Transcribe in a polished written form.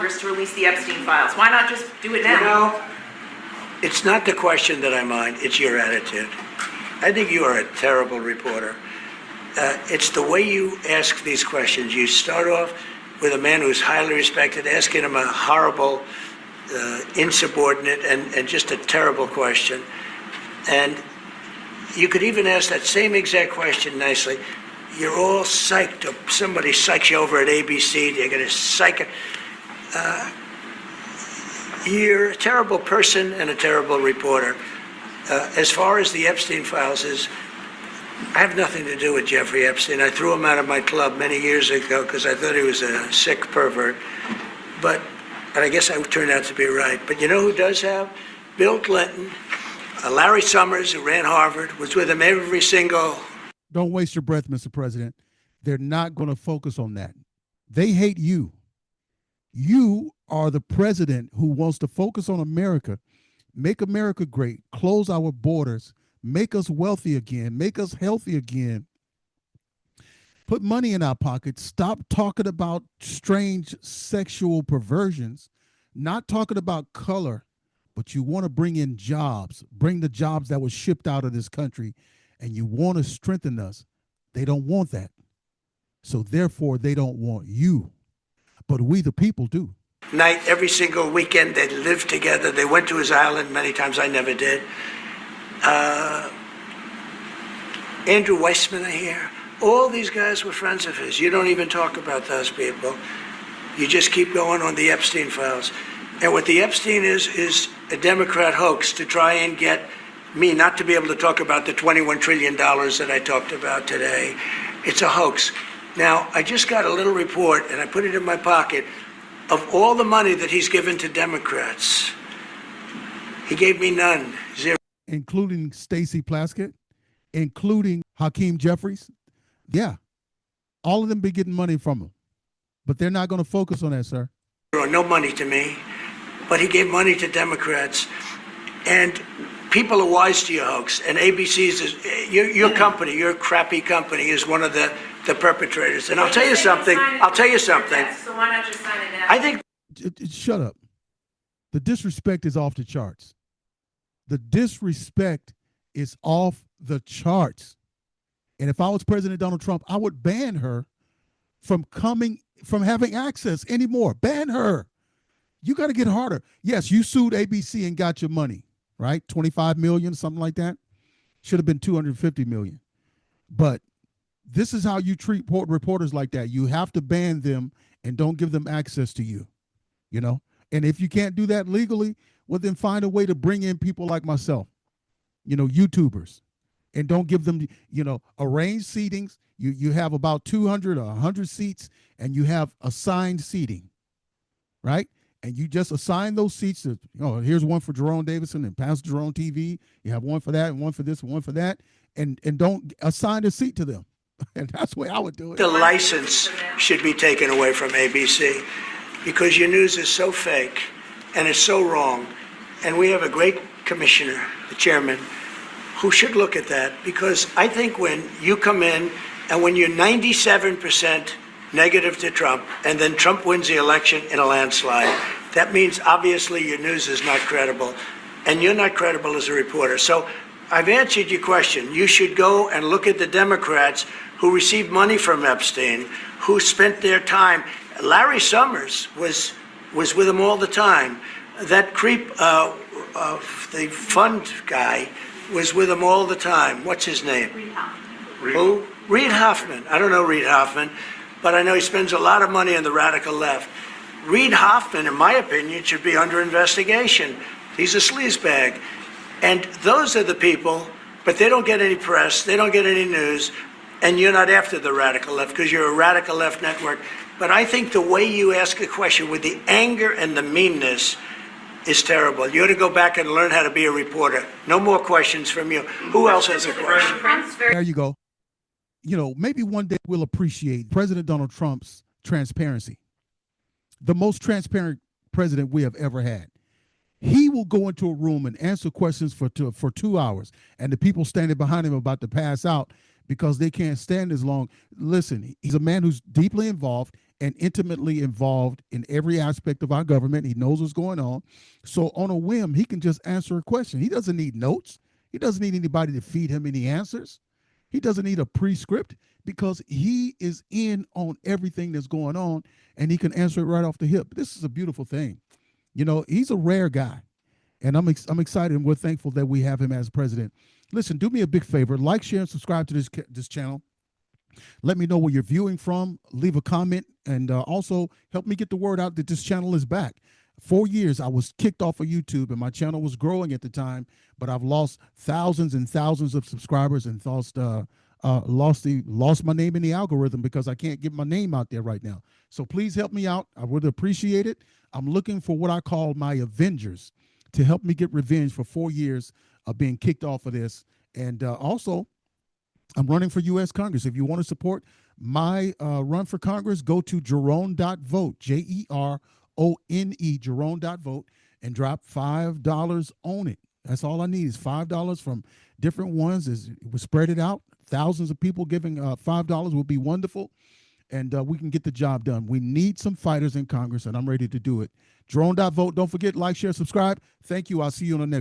Congress to release the Epstein files? Why not just do it now? You know, it's not the question that I mind, it's your attitude. I think you are a terrible reporter. It's the way you ask these questions. You start off with a man who's highly respected, asking him a horrible, insubordinate, and just a terrible question. And you could even ask that same exact question nicely. You're all psyched up. Somebody psychs you over at ABC. They're going to psych it. You're a terrible person and a terrible reporter. As far as the Epstein files is, I have nothing to do with Jeffrey Epstein. I threw him out of my club many years ago because I thought he was a sick pervert. And I guess I turned out to be right. But you know who does have? Bill Clinton, Larry Summers, who ran Harvard, was with him every single... Don't waste your breath, Mr. President. They're not going to focus on that. They hate you. You are the president who wants to focus on America, make America great, close our borders, make us wealthy again, make us healthy again, put money in our pockets, stop talking about strange sexual perversions, not talking about color, but you want to bring in jobs, bring the jobs that were shipped out of this country, and you want to strengthen us. They don't want that. So therefore, they don't want you. But we, the people, do. Night, every single weekend, they lived together. They went to his island many times. I never did. Andrew Weissman, I hear. All these guys were friends of his. You don't even talk about those people. You just keep going on the Epstein files. And what the Epstein is a Democrat hoax to try and get me not to be able to talk about the $21 trillion that I talked about today. It's a hoax. Now, I just got a little report, and I put it in my pocket, of all the money that he's given to Democrats. He gave me none, zero. Including Stacey Plaskett, including Hakeem Jeffries. Yeah, all of them be getting money from him. But they're not going to focus on that, sir. No money to me, but he gave money to Democrats. And people are wise to your hoax, and ABC's your company, your crappy company, is one of the perpetrators. And I'll tell you something. So why not just sign it now? I think. Shut up. The disrespect is off the charts. The disrespect is off the charts. And if I was President Donald Trump, I would ban her from having access anymore. Ban her. You got to get harder. Yes, you sued ABC and got your money. Right? 25 million, something like that. Should have been 250 million. But this is how you treat reporters like that. You have to ban them and don't give them access to you, you know? And if you can't do that legally, well, then find a way to bring in people like myself, you know, YouTubers, and don't give them, you know, arranged seatings. You have about 200 or 100 seats, and you have assigned seating, right? And you just assign those seats to, here's one for Jerone Davison and Pastor Jerone TV. You have one for that and one for this and one for that. And don't assign a seat to them. And that's the way I would do it. The license should be taken away from ABC because your news is so fake and it's so wrong. And we have a great commissioner, the chairman, who should look at that, because I think when you come in and when you're 97% negative to Trump, and then Trump wins the election in a landslide, that means obviously your news is not credible, and you're not credible as a reporter. So I've answered your question. You should go and look at the Democrats who received money from Epstein, who spent their time. Larry Summers was with him all the time. That creep, the fund guy, was with him all the time. What's his name? Reid Hoffman. Who? Reid Hoffman. I don't know Reid Hoffman, but I know he spends a lot of money on the radical left. Reid Hoffman, in my opinion, should be under investigation. He's a sleazebag. And those are the people, but they don't get any press, they don't get any news, and you're not after the radical left because you're a radical left network. But I think the way you ask a question with the anger and the meanness is terrible. You ought to go back and learn how to be a reporter. No more questions from you. Who else has a question? There you go. You know, maybe one day we'll appreciate President Donald Trump's transparency. The most transparent president we have ever had. He will go into a room and answer questions for 2 hours, and the people standing behind him are about to pass out because they can't stand as long. Listen, he's a man who's deeply involved and intimately involved in every aspect of our government. He knows what's going on. So on a whim, he can just answer a question. He doesn't need notes. He doesn't need anybody to feed him any answers. He doesn't need a prescript because he is in on everything that's going on and he can answer it right off the hip. This is a beautiful thing. You know, he's a rare guy. And I'm excited and we're thankful that we have him as president. Listen, do me a big favor. Like, share, and subscribe to this channel. Let me know where you're viewing from. Leave a comment and also help me get the word out that this channel is back. 4 years I was kicked off of YouTube and my channel was growing at the time, but I've lost thousands and thousands of subscribers and lost my name in the algorithm because I can't get my name out there right now. So please help me out. I would appreciate it. I'm looking for what I call my Avengers to help me get revenge for 4 years of being kicked off of this. And also, I'm running for U.S. Congress. If you want to support my run for Congress, go to Jerone.vote, Jerone, Jerone.vote, and drop $5 on it. That's all I need is $5 from different ones. We spread it out. Thousands of people giving $5 would be wonderful, and we can get the job done. We need some fighters in Congress, and I'm ready to do it. Jerone.vote. Don't forget, like, share, subscribe. Thank you. I'll see you on the next.